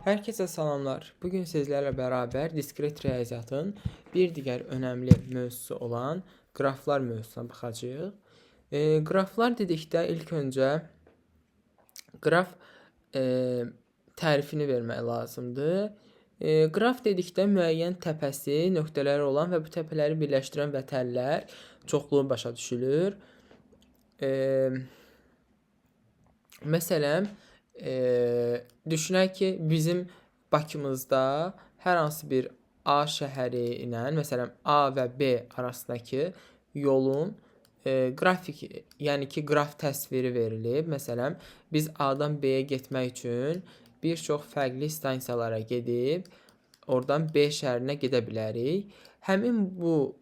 Herkese salamlar. Bugün sizlerle beraber diskret riyaziyyatın bir diğer önemli mövzusu olan qraflar mövzusuna baxacağıq. Qraflar dedikdə ilk öncə qraf e, tərifini vermək lazımdır. Qraf dedikdə müəyyən təpəsi, nöqtələri olan və bu təpələri birləşdirən vətənlər çoxluğu başa düşülür. E, Məsələn, düşünək ki, bizim Bakımızda hər hansı bir A şəhəri ilə, məsələn, A və B arasındakı yolun qrafik, yəni ki, qraf təsviri verilib. Məsələn, biz A-dan B-yə getmək üçün bir çox fərqli stansiyalara gedib, oradan B şəhərinə gedə bilərik. Həmin bu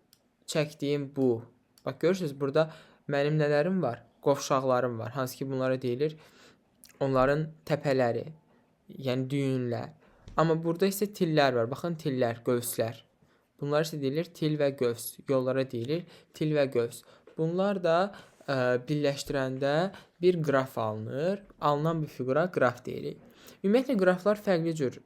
çəkdiyim bu, bax görürsüz, burada mənim nələrim var? Qovşaqlarım var. Hansı ki, bunlara deyilir onların təpələri, yəni düyünlər. Amma burada isə tillər var. Baxın, tillər, qövslər. Bunlar isə deyilir til və qövs. Yollara deyilir til və qövs. Bunlar da birləşdirəndə bir qraf alınır. Alınan bu fiqura qraf deyirik. Ümumiyyətlə, qraflar fərqli cür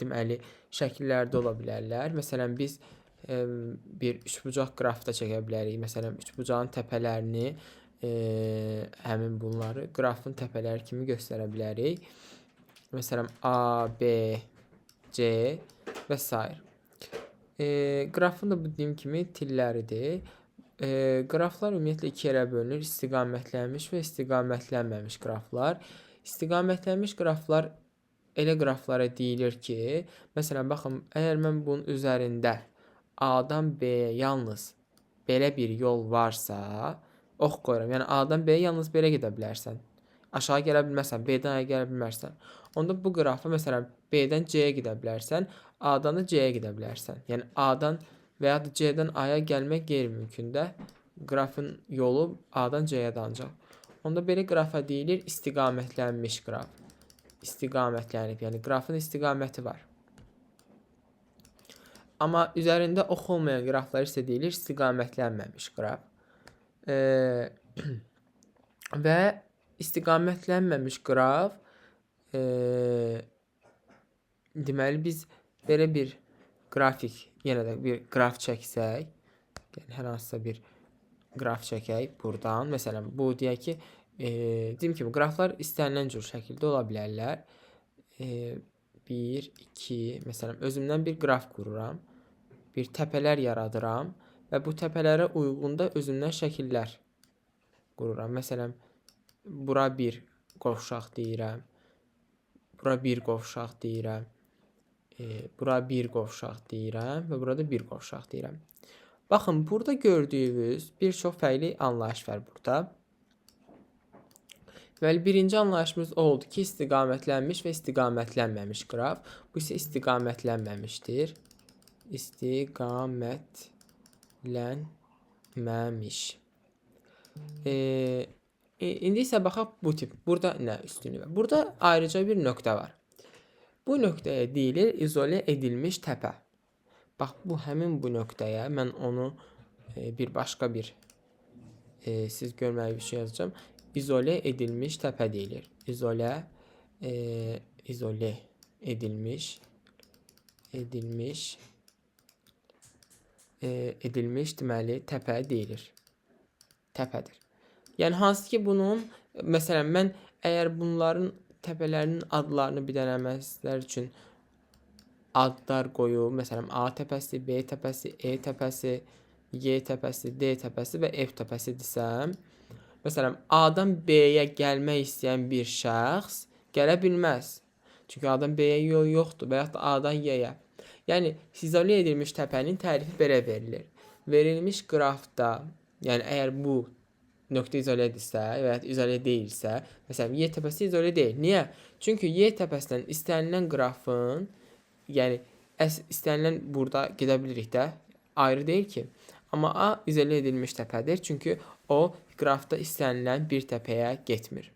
deməli, şəkillərdə ola bilərlər. Məsələn, biz bir üçbucaq qraf da çəkə bilərik. Məsələn, üçbucağın təpələrini həmin bunları qrafın təpələri kimi göstərə bilərik. Məsələn, A, B, C və s. Qrafın da bu dediyim kimi tilləridir. Qraflar ümumiyyətlə iki yerə bölünür. İstiqamətlənmiş və istiqamətlənməmiş qraflar. İstiqamətlənmiş qraflar elə qraflara deyilir ki, məsələn, baxın, əgər mən bunun üzərində A-dan B-yə yalnız belə bir yol varsa, ox qoyuram. Yəni A-dan B-yə yalnız belə gedə bilərsən. Aşağı gələ bilməzsən, B-dən A-ya gələ bilmərsən. Onda bu qrafa məsələn B-dən C-yə gedə bilərsən, A-dan da C-yə gedə bilərsən. Yəni A-dan və ya da C-dən A-ya gəlmək qeyri-mümkündür. Qrafın yolu A-dan C-yə də ancaq. Onda belə qrafa deyilir istiqamətlənmiş qraf. İstiqamətlənib, yəni qrafın istiqaməti var. Amma üzərində ox olmayan qraflar isə deyilir istiqamətlənməmiş qraf. Və istiqamətlənməmiş qraf deməli biz belə bir qrafik, yenə də bir qraf çəksək, yəni hər hansısa bir qraf çəkək buradan. Məsələn, bu deyək ki, dediyim kimi qraflar istənilən cür şəkildə ola bilərlər. 1, 2, məsələn, özümdən bir qraf qururam, bir təpələr yaradıram və bu təpələrə uyğun da özümdən şəkillər qururam. Məsələn, bura bir qovşaq deyirəm, bura bir qovşaq deyirəm, bura bir qovşaq deyirəm və burada bir qovşaq deyirəm. Baxın, burada gördüyünüz bir çox fərqli anlayış var burada. Deməli, birinci anlayışımız oldu ki, istiqamətlənmiş və istiqamətlənməmiş qraf. Bu isə istiqamətlənməmişdir. İstiqamətlənməmiş. İndi isə baxaq bu tip. Burada nə üstünlüyü var? Burada ayrıca bir nöqtə var. Bu nöqtəyə deyilir izolə edilmiş təpə. Bax, bu həmin bu nöqtəyə mən onu bir başqa bir siz görməli bir şey yazacağım. İzolə edilmiş təpə deyilir. İzolə edilmiş deməli təpə deyilir. Təpədir. Yəni hansı ki bunun, məsələn, mən əgər bunların təpələrinin adlarını bilməzlər üçün adlar qoyub, məsələn, A təpəsi, B təpəsi, E təpəsi, Y təpəsi, D təpəsi və F təpəsi desəm, məsələn, A-dan B-yə gəlmək istəyən bir şəxs gələ bilməz. Çünki A-dan B-yə yol yoxdur və yaxud da A-dan Y-yə. Yəni, izolə edilmiş təpənin tərifi belə verilir. Verilmiş qrafda, yəni əgər bu nöqtə izolədirsə və ya izolə deyilsə, məsələn, Y təpəsi izolə deyil. Niyə? Çünki Y təpəsindən istənilən qrafın, yəni istənilən burada gedə bilirik də, ayrı deyil ki. Amma A izolə edilmiş təpədir, çünki o qrafda istənilən bir təpəyə getmir.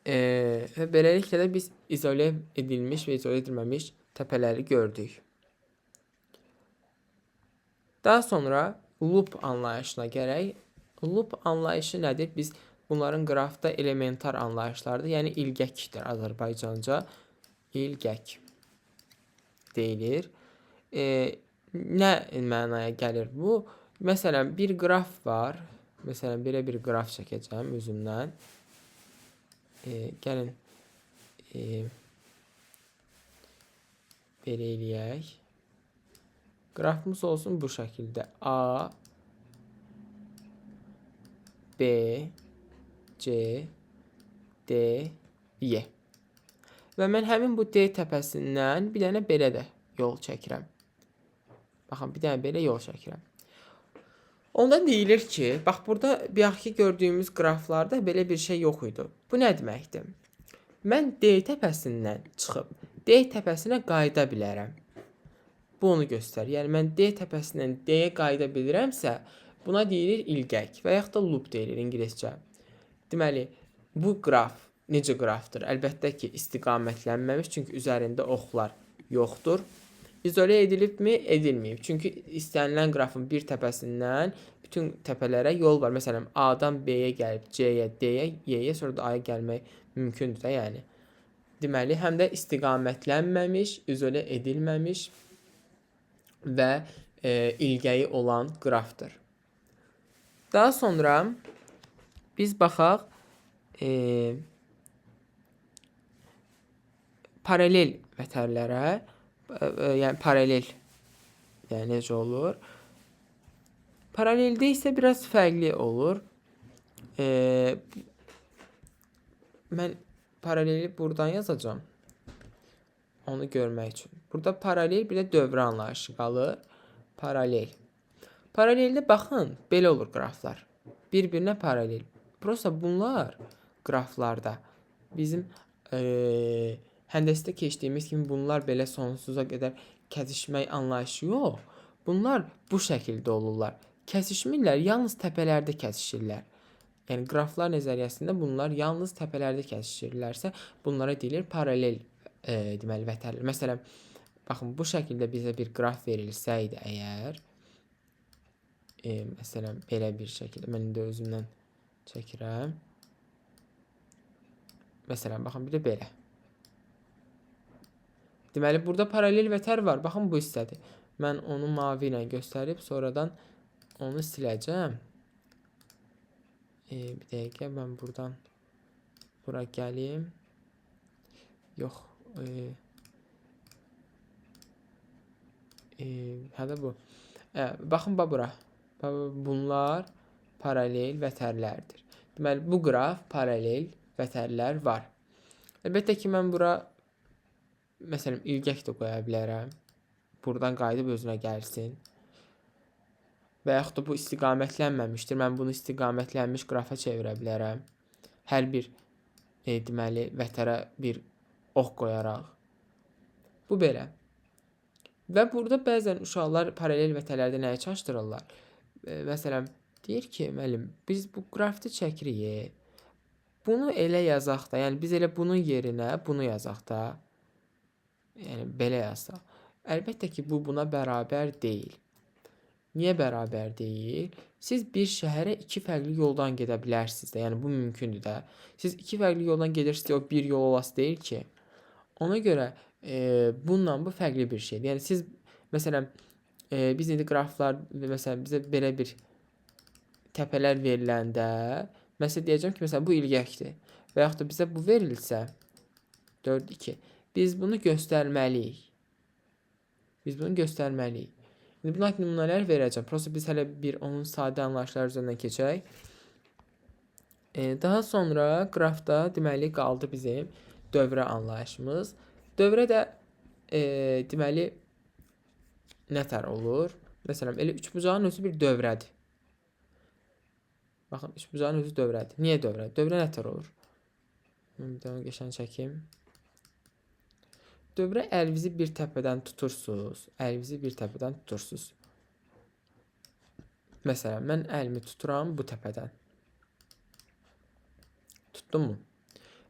Və beləliklə də biz izolə edilmiş və izolə edilməmiş təpələri gördük. Daha sonra loop anlayışına gələk. Loop anlayışı nədir? Biz Bunların qrafda elementar anlayışlardır. Yəni ilgəkdir Azərbaycanca. İlgək deyilir. Nə mənaya gəlir bu? Məsələn, bir qraf var. Məsələn, belə bir qraf çəkəcəm özümdən. Gəlin belə eləyək. Qrafımız olsun bu şəkildə. A, B, C, D, Y. Və mən həmin bu D təpəsindən bir dənə belə də yol çəkirəm. Baxın, bir dənə belə yol çəkirəm. Onda deyilir ki, bax burada bayaqki gördüyümüz qraflarda belə bir şey yox idi. Bu nə deməkdir? Mən D təpəsindən çıxıb D təpəsinə qayıda bilərəm. Bu onu göstərir. Yəni mən D təpəsindən D-yə qayıda bilirəmsə, buna deyilir ilgək və yaxud da loop deyilir ingiliscə. Deməli, bu qraf necə qrafdır? Əlbəttə ki, istiqamətlənməmiş, çünki üzərində oxlar yoxdur. İzolə edilibmi? Edilməyib. Çünki istənilən qrafın bir təpəsindən bütün təpələrə yol var. Məsələn, A-dan B-yə gəlib, C-yə, D-yə, Y-yə, sonra da A-ya gəlmək mümkündür də, yəni. Deməli, həm də istiqamətlənməmiş, izolə edilməmiş və ilgəyi olan qrafdır. Daha sonra biz baxaq paralel vətərlərə, yəni paralel, yəni necə olur? Paraleldə isə biraz fərqli olur. Mən paraleli buradan yazacağım. Onu görmək üçün. Burada paralel bir də dövrə anlayışı qalır. Paralel. Paraleldə baxın, belə olur qraflar. Bir-birinə paralel. Prosta bunlar qraflarda bizim həndəsdə keçdiyimiz kimi bunlar belə sonsuza qədər kəsişmək anlayışı yox. Bunlar bu şəkildə olurlar. Kəsişmirlər, yalnız təpələrdə kəsişirlər. Yəni qraflar nəzəriyyəsində bunlar yalnız təpələrdə kəsişirlərsə, bunlara deyilir paralel deməli vətərlər. Məsələn, baxın bu şəkildə bizə bir qraf verilsəydi əgər, məsələn belə bir şəkildə mən indi özümdən çəkirəm. Məsələn, baxın bir də belə. Deməli burada paralel vətər var. Baxın bu hissədir. Mən onu mavi ilə göstərib sonradan onu siləcəm. Bir dəqiqə mən buradan bura gəlim. Yox. Hədə bu. Baxın bura. Bunlar paralel vətərlərdir. Deməli bu qraf paralel vətərlər var. Əlbəttə ki mən bura məsələn ilgək də qoya bilərəm. Buradan qayıdıb özünə gəlsin. Və yaxud da bu istiqamətlənməmişdir. Mən bunu istiqamətlənmiş qrafa çevirə bilərəm. Hər bir deməli vətərə bir ox qoyaraq. Bu belə. Və burada bəzən uşaqlar paralel vətərlərdə nəyə çaşdırırlar? Məsələn, deyir ki, müəllim, biz bu qrafı çəkirik. Bunu elə yazaq da, yəni biz elə bunun yerinə bunu yazaq da. Yəni belə yazaq. Əlbəttə ki, bu buna bərabər deyil. Niyə bərabər deyil? Siz bir şəhərə iki fərqli yoldan gedə bilərsiniz də. Yəni bu mümkündür də. Siz iki fərqli yoldan gedirsiniz, o bir yol olası deyil ki. Ona görə bununla bu fərqli bir şeydir. Yəni siz məsələn biz indi qraflar məsələn bizə belə bir təpələr veriləndə məsələn deyəcəm ki, məsələn bu ilgəkdir. Və yaxud da bizə bu verilsə 4 2 biz bunu göstərməliyik. Biz bunu göstərməliyik. İndi buna nümunələr verəcəm. Prosta biz hələ bir onun sadə anlayışları üzərindən keçək. Daha sonra qrafda deməli qaldı bizim dövrə anlayışımız. Dövrə də deməli nətər olur? Məsələn, elə üçbucağın özü bir dövrədir. Baxın, üçbucağın özü dövrədir. Niyə dövrə? Dövrə nətər olur? Bir də onu qəşəng çəkim. Dövrə əlinizi bir təpədən tutursunuz. Əlinizi bir təpədən tutursunuz. Məsələn, mən əlimi tuturam bu təpədən. Tutdum mu?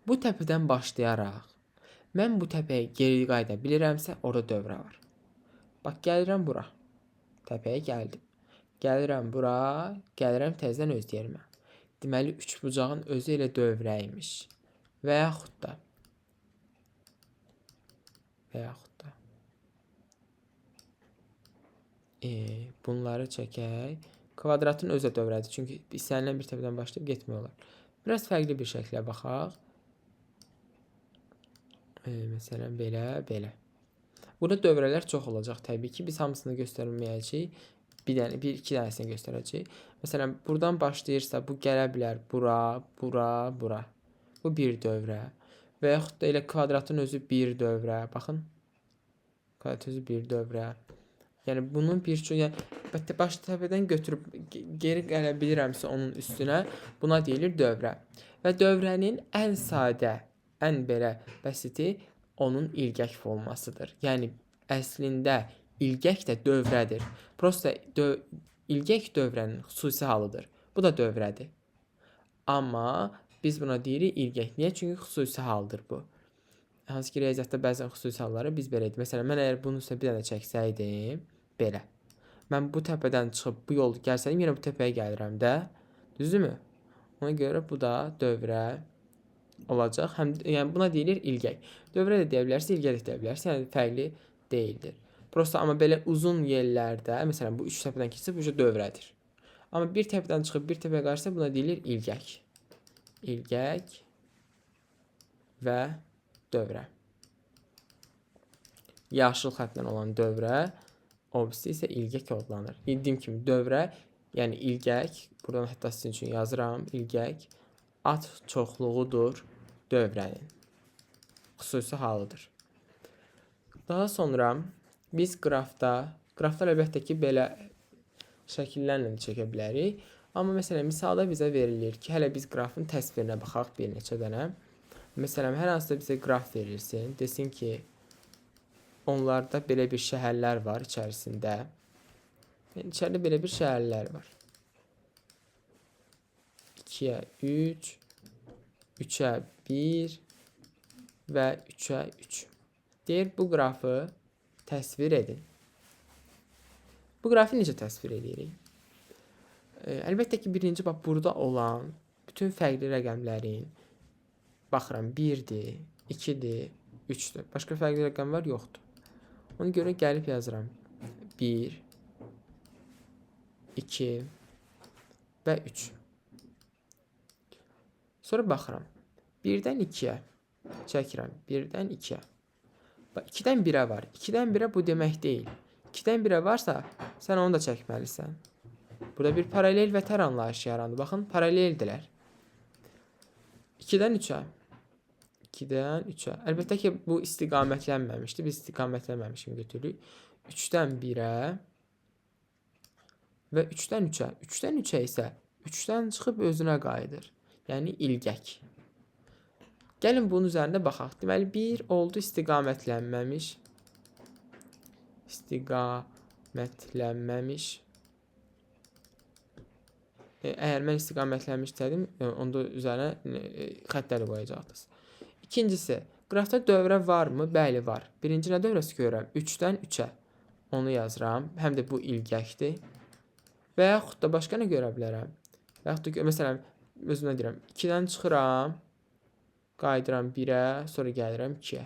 Bu təpədən başlayaraq mən bu təpəyə geri qayıda bilirəmsə, orada dövrə var. Bax, gəlirəm bura. Təpəyə gəldim. Gəlirəm bura, gəlirəm təzədən öz yerimə. Deməli, üçbucağın özü elə dövrə imiş. Və yaxud da bunları çəkək. Kvadratın özü dövrədir. Çünki istənilən bir təpədən başlayıb getmək olar. Biraz fərqli bir şəklə baxaq. Məsələn, belə. Burada dövrələr çox olacaq təbii ki. Biz hamısını göstərməyəcəyik. Bir-iki dənəsini göstərəcəyik. Məsələn, buradan başlayırsa bu gələ bilər bura. Bu bir dövrə. Və yaxud da elə kvadratın özü bir dövrə. Baxın. Kvadratın özü bir dövrə. Yəni bunun bir çox, yəni baş təpədən götürüb geri gələ bilirəmsə onun üstünə, buna deyilir dövrə. Və dövrənin ən sadə, ən belə bəsiti onun ilgək formasıdır. Yəni əslində ilgək də dövrədir. Prosta ilgək dövrənin xüsusi halıdır. Bu da dövrədir. Amma biz buna deyirik ilgək. Niyə? Çünki xüsusi haldır bu. Hansı ki, riyaziyyatda bəzən xüsusi halları biz belə edik. Məsələn, mən əgər bunun üstə bir dənə çəksəydim, belə. Mən bu təpədən çıxıb bu yolu gəlsəydim, yenə bu təpəyə gəlirəm də. Düzdürmü? Ona görə bu da dövrə olacaq. Yəni buna deyilir ilgək. Dövrə də deyə bilərsən, ilgək də deyə bilərsən. Yəni fərqli deyildir. Prosta amma belə uzun yerlərdə, məsələn, bu üç təpədən keçsə bu dövrədir. Amma bir təpədən çıxıb bir təpəyə qarşısa buna deyilir ilgək. İlgək və dövrə. Yaşıl xətlə olan dövrə, o birisi isə ilgək adlanır. Dediyim kimi dövrə, yəni ilgək, buradan hətta sizin üçün yazıram, ilgək at çoxluğudur dövrənin. Xüsusi halıdır. Daha sonra biz qraflar əlbəttə ki, belə şəkillərlə də çəkə bilərik. Amma məsələn, misalda bizə verilir ki, hələ biz qrafın təsvirinə baxaq bir neçə dənə. Məsələn, hər hansısa bizə qraf verilsin, desin ki, onlarda belə bir şəhərlər var içərisində. Yəni, içəridə belə bir şəhərlər var. 2-yə 3, 3-ə 1 və 3-ə 3. Deyir, bu qrafı təsvir edin. Bu qrafı necə təsvir edirik? Əlbəttə ki, birinci bax, burada olan bütün fərqli rəqəmlərin baxıram, 1-dir, 2-dir, 3-dür. Başqa fərqli rəqəm var? Yoxdur. Ona görə gəlib yazıram. 1, 2 və 3. Sonra baxıram. 1-dən 2-yə çəkirəm. 1-dən 2-yə. 2-dən 1-ə var. 2-dən 1-ə bu demək deyil. 2-dən 1-ə varsa, sən onu da çəkməlisən. Burada bir paralel vətər anlayışı yarandı. Baxın, paraleldilər. 2-dən 3-ə. 2-dən 3-ə. Əlbəttə ki, bu istiqamətlənməmişdir. Biz istiqamətlənməmiş kimi götürürük. 3-dən 1-ə və 3-dən 3-ə. 3-dən 3-ə isə 3-dən çıxıb özünə qayıdır. Yəni ilgək. Gəlin bunun üzərində baxaq. Deməli, 1 oldu istiqamətlənməmiş. Əgər mən istiqamətlənmiş dedim, onda üzərinə xəttləri qoyacaqdınız. İkincisi, qrafda dövrə varmı? Bəli, var. Birinci nə dövrəsi görürəm? 3-dən 3-ə. Onu yazıram. Həm də bu ilgəkdir. Və yaxud da başqa nə görə bilərəm? Və yaxud da, məsələn, özümə deyirəm, 2-dən çıxıram, qayıdıram 1-ə, sonra gəlirəm 2-yə.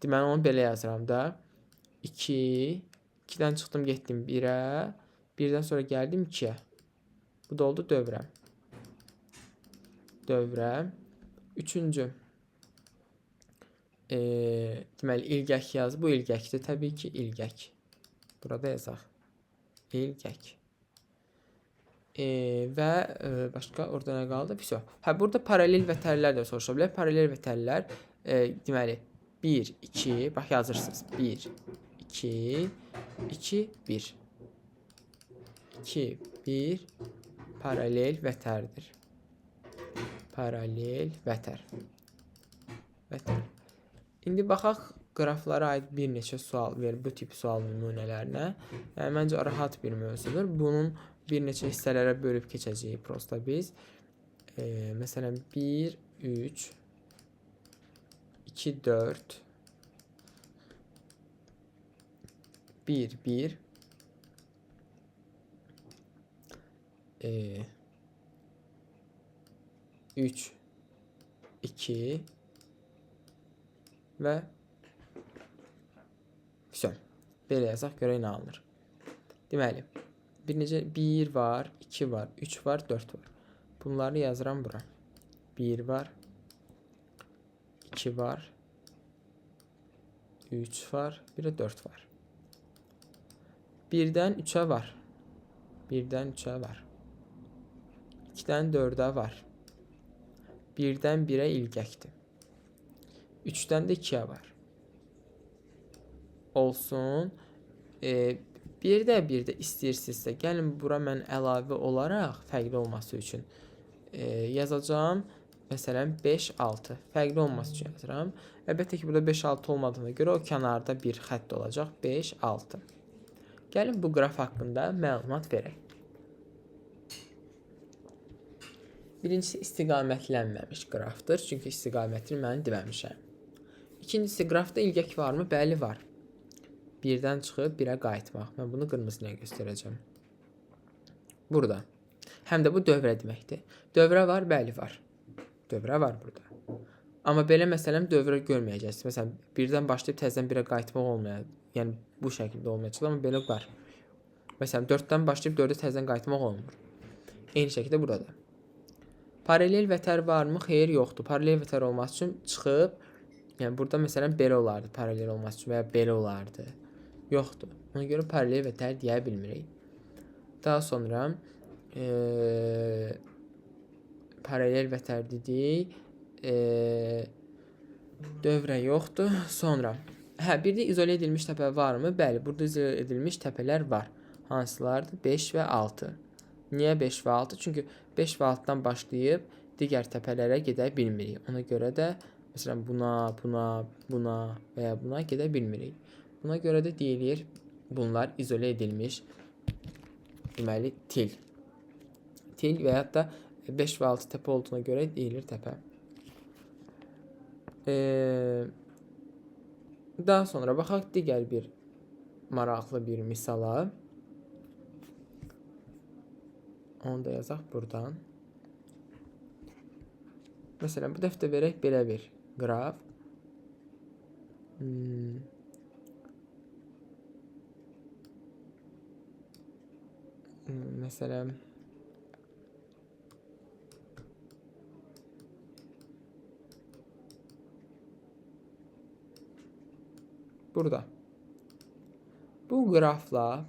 Deməli, onu belə yazıram da. 2, 2-dən çıxdım, getdim 1-ə, 1-dən sonra gəldim 2-yə. Bu da oldu dövrə. Dövrə. Üçüncü. Deməli, ilgək yaz. Bu ilgəkdir. Təbii ki, ilgək. Burada yazaq. İlgək. Və başqa orada nə qaldı? Burada paralel vətərlər də soruşa bilər. Paralel vətərlər, deməli, 1, 2, bax yazırsınız. 1, 2, 2, 1. 2, 1, paralel vətərdir. Paralel vətər. İndi baxaq qraflara aid bir neçə sual verir, bu tip sual nümunələrinə. Yəni, məncə rahat bir mövzudur. Bunun bir neçə hissələrə bölüb keçəcəyik prosta biz. Məsələn, 1, 3, 2, 4, 1, 1, 2, 3, 2 və son. Belə yazaq, görək nə alınır. Deməli, bir var, 2 var, 3 var, 4 var. Bunları yazıram bura. 1 var, 2 var, 3 var, bir də 4 var. 1-dən 3-ə var. 1-dən 3-ə var. 2-dən 4-ə var. 1-dən 1-ə ilgəkdir. 3-dən də 2-ə var. Olsun. Bir də istəyirsinizsə, gəlin bura mən əlavə olaraq fərqli olması üçün yazacağım. Məsələn 5, 6. Fərqli olması üçün yazıram. Əlbəttə ki, burada 5, 6 olmadığına görə o kənarda bir xətt olacaq. 5, 6. Gəlin bu qraf haqqında məlumat verək. Birincisi istiqamətlənməmiş qrafdır. Çünki istiqamətini mən deməmişəm. İkincisi, qrafda ilgək varmı? Bəli, var. 1-dən çıxıb 1-ə qayıtmaq. Mən bunu qırmızı ilə göstərəcəm. Burada. Həm də bu dövrə deməkdir. Dövrə var? Bəli, var. Dövrə var burada. Amma belə məsələn dövrə görməyəcəksiniz. Məsələn, 1-dən başlayıb təzədən 1-ə qayıtmaq olmayacaq. Yəni bu şəkildə olmayacaq, amma belə var. Məsələn, 4-dən başlayıb 4-ə təzədən qayıtmaq olmur. Eyni şəkildə burada. Paralel vətər varmı? Xeyr, yoxdur. Paralel vətər olması üçün çıxıb, yəni burada məsələn belə olardı paralel olması üçün və ya belə olardı. Yoxdur. Ona görə paralel vətər deyə bilmirik. Daha sonra paralel vətər dedik. Dövrə yoxdur. Sonra bir də izole edilmiş təpə varmı? Bəli, burada izole edilmiş təpələr var. Hansılardır? 5 və 6. Niyə 5 və 6? Çünki 5 və 6-dan başlayıb digər təpələrə gedə bilmirik. Ona görə də məsələn buna və ya buna gedə bilmirik. Buna görə də deyilir bunlar izole edilmiş deməli til. Til və ya da 5 və 6 təpə olduğuna görə deyilir təpə. Daha sonra baxaq digər bir maraqlı bir misala. Onu da yazaq buradan. Məsələn, bu dəfə verək belə bir qraf. Məsələn, burada. Bu qrafla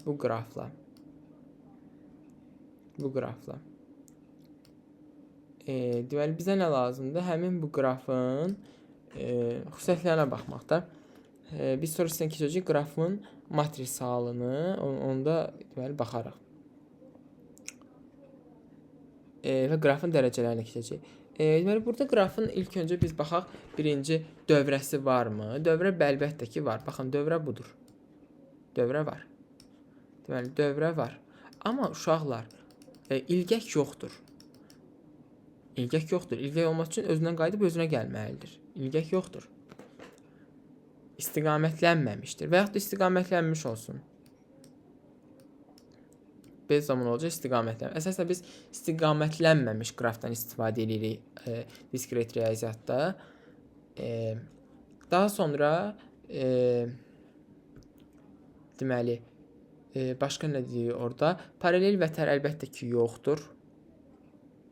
deməli bizə nə lazımdır? Həmin bu qrafın xüsusiyyətlərinə baxmaqda. Biz sonra sizdən keçəcək qrafın matris halını, onda deməli baxarıq. Və qrafın dərəcələrinə keçəcək. Deməli burada qrafın ilk öncə biz baxaq, birinci dövrəsi varmı? Dövrə əlbəttə ki var. Baxın, dövrə budur. Dövrə var. Deməli dövrə var. Amma uşaqlar, ilgək yoxdur. İlgək yoxdur. İlgək olması üçün özündən qayıdıb özünə gəlməlidir. İlgək yoxdur. İstiqamətlənməmişdir və yaxud da istiqamətlənmiş olsun. Bez zaman olacaq istiqamətlənmə. Əsasən biz istiqamətlənməmiş qrafdan istifadə edirik diskret riyaziyyatda. Daha sonra deməli başqa nə deyir orada? Paralel vətər əlbəttə ki yoxdur.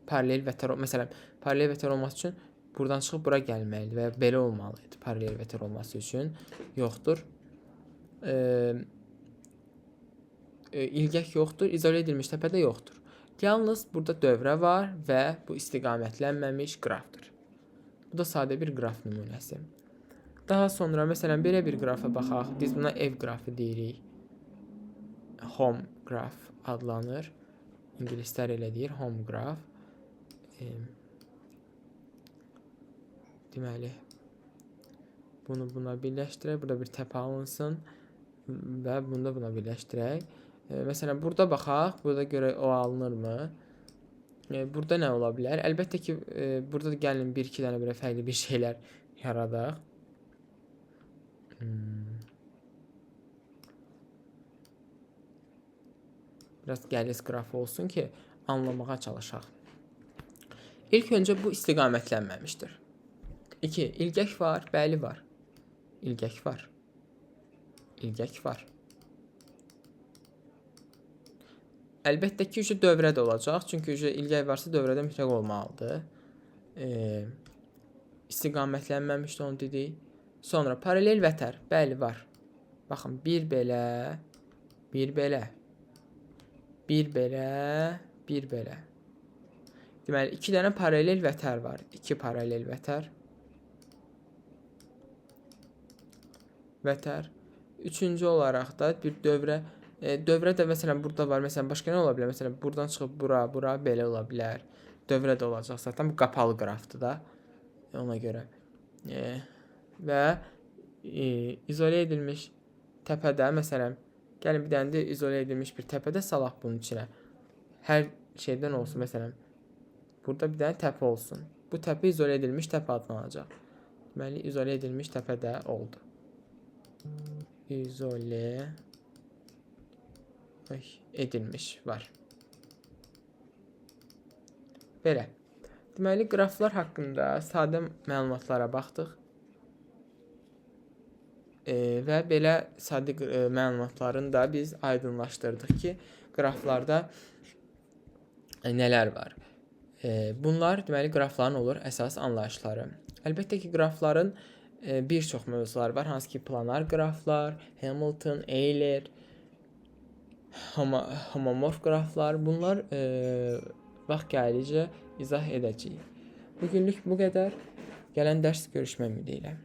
Paralel vətər, məsələn, paralel vətər olması üçün buradan çıxıb bura gəlməlidir və ya belə olmalıdır paralel vətər olması üçün. Yoxdur. İlgək yoxdur, izole edilmiş təpədə yoxdur. Yalnız burada dövrə var və bu istiqamətlənməmiş qrafdır. Bu da sadə bir qraf nümunəsi. Daha sonra məsələn belə bir qrafa baxaq. Biz buna ev qrafı deyirik. Home graph adlanır. İngilislər elə deyir, home graph. Deməli bunu buna birləşdirək. Burada bir təpə alınsın və bunu da buna birləşdirək. Məsələn, burada baxaq. Burada görək o alınırmı? Burada nə ola bilər? Əlbəttə ki, burada da gəlin bir-iki dənə belə fərqli bir şeylər yaradaq. Biraz qəliz qraf olsun ki, anlamağa çalışaq. İlk öncə bu istiqamətlənməmişdir. 2. İlgək var, bəli var. İlgək var. İlgək var. Əlbəttə ki, dövrə də olacaq. Çünki ilgək varsa dövrədə mütləq olmalıdır. İstiqamətlənməmişdir, onu dedik. Sonra paralel vətər. Bəli, var. Baxın, bir belə, bir belə, bir belə, bir belə. Deməli, 2 dənə paralel vətər var. 2 paralel vətər. Vətər. Üçüncü olaraq da bir dövrə. Dövrə də məsələn burada var. Məsələn, başqa nə ola bilər? Məsələn, buradan çıxıb bura, bura belə ola bilər. Dövrə də olacaq zaten. Bu qapalı qrafdır da. Ona görə. Və izole edilmiş təpədə, məsələn, gəlin bir dənə də izole edilmiş bir təpədə salaq bunun içinə. Hər şeydən olsun, məsələn. Burada bir dənə təpə olsun. Bu təpə izole edilmiş təpə adını alacaq. Deməli, izole edilmiş təpədə oldu. İzole edilmiş var. Belə. Deməli, qraflar haqqında sadə məlumatlara baxdıq. Və belə sadə məlumatların da biz aydınlaşdırdıq ki, qraflarda nələr var. Bunlar deməli qrafların olur əsas anlayışları. Əlbəttə ki, qrafların bir çox mövzuları var, hansı ki planar qraflar, Hamilton, Euler, homomorf qraflar. Bunlar vaxt gəldikcə izah edəcəyik. Bugünlük bu qədər. Gələn dərs görüşmək ümidi ilə.